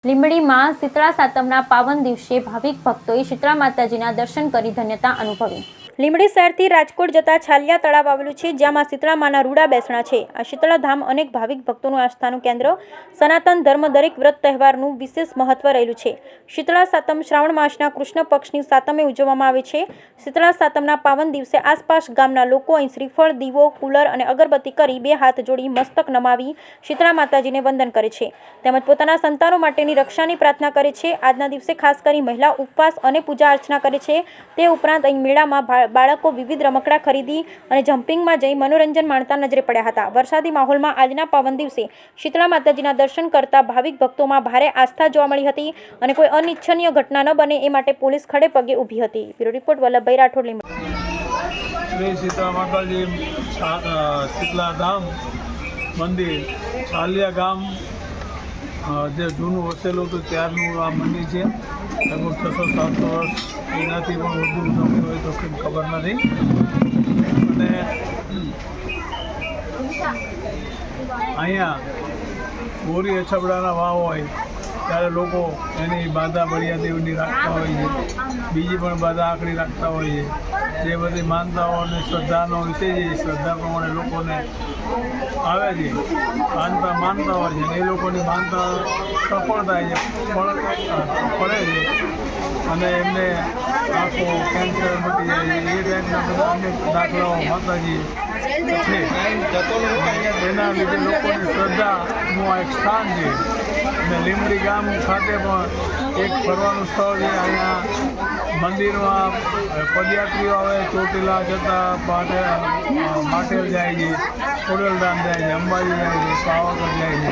લીંબડીમાં શીતળા સાતમના પાવન દિવસે ભાવિક ભક્તોએ શીતળા માતાજીના દર્શન કરી ધન્યતા અનુભવી। લીંબડી શહેરથી રાજકોટ જતા છાલિયા તળાવ આવેલું છે, જ્યાં શીતળા માના રૂડા બેસણા છે। આ શીતળા ધામ અનેક ભાવિક ભક્તોનું આસ્થાનું કેન્દ્ર, સનાતન ધર્મ દરેક વ્રત તહેવારનું વિશેષ મહત્વ રહેલું છે। શીતળા સાતમ શ્રાવણ માસના કૃષ્ણ પક્ષની સાતમે ઉજવવામાં આવે છે। શીતળા સાતમના પાવન દિવસે આસપાસ ગામના લોકો અહીં શ્રીફળ, દીવો, કુલર અને અગરબત્તી કરી બે હાથ જોડી મસ્તક નમાવી શીતળા માતાજીને વંદન કરે છે, તેમજ પોતાના સંતાનો માટેની રક્ષાની પ્રાર્થના કરે છે। આજના દિવસે ખાસ કરી મહિલા ઉપવાસ અને પૂજા અર્ચના કરે છે। તે ઉપરાંત અહીં મેળામાં બાળકો વિવિધ રમકડા ખરીદી અને જમ્પિંગમાં જઈ મનોરંજન માણતા નજરે પડ્યા હતા। વરસાદી માહોલમાં આજના પાવન દિવસે શીતળા માતાજીના દર્શન કરતા ભાવિક ભક્તોમાં ભારે આસ્થા જોવા મળી હતી અને કોઈ અનિચ્છનીય ઘટના ન બને એ માટે પોલીસ ખડે પગે ઊભી હતી। Bureau report Vallabhbhai Rathod, Limbdi. શ્રી શીતળા માતાજી શીતળા ધામ મંદિર છાલિયા ગામ જે જૂનું વસેલું હતું ત્યારનું આ મંદિર છે। લગભગ 600-700 વર્ષ એનાથી પણ વધુ સમય હોય તો કંઈ ખબર નથી। અને અહીંયા બોરી અછબડાના વાવ હોય ત્યારે લોકો એની બાધા બળિયા દેવની રાખતા હોય છે, બીજી પણ બાધા આકડી રાખતા હોય છે। જે બધી માનતાઓ અને શ્રદ્ધાનો વિષય છે, શ્રદ્ધા પ્રમાણે લોકોને આવે છે, માનતા હોય છે, એ લોકોની માનતા સફળ થાય છે, પડે છે અને એમને આંખો કેન્સર મટી જાય છે। એ ટાઈપના બધા અનેક દાખલાઓ માતાજી છે। એના લીધે લોકોની શ્રદ્ધાનું આ એક સ્થાન છે। અને લીંબડી ગામ ખાતે પણ એક ફરવાનું સ્થળ છે। અહીંયા મંદિરમાં પદયાત્રીઓ આવે, ચોટીલા જતાં માટેલ જાય છે, ખોડલધામ જાય છે, અંબાજી જાય છે, પાવાગઢ જાય છે,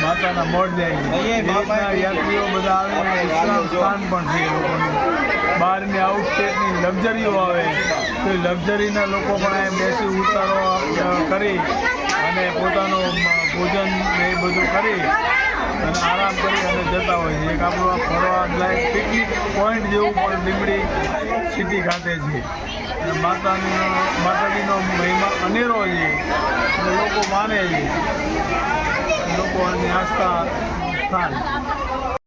માતાના મઠ જાય છે। એ રીતના યાત્રીઓ બધા આવે, વિશ્રામ સ્થાન પણ છે લોકોનું। બહારની આઉટ સ્ટેટની લક્ઝરીઓ આવે તો એ લક્ઝરીના લોકો પણ અહીંયા બેસી ઉતારો કરી અને પોતાનું ભોજન એ બધું કરી અને આરામ કરી અને જતા હોય છે। એક આપણું આ ફરવા લાયક પિકનિક પોઈન્ટ જેવું પણ લીંબડી સિટી ખાતે છે। અને માતાજીનો મહિમા અનેરો છે અને લોકો માને છે, લોકોની આસ્થા સ્થાન।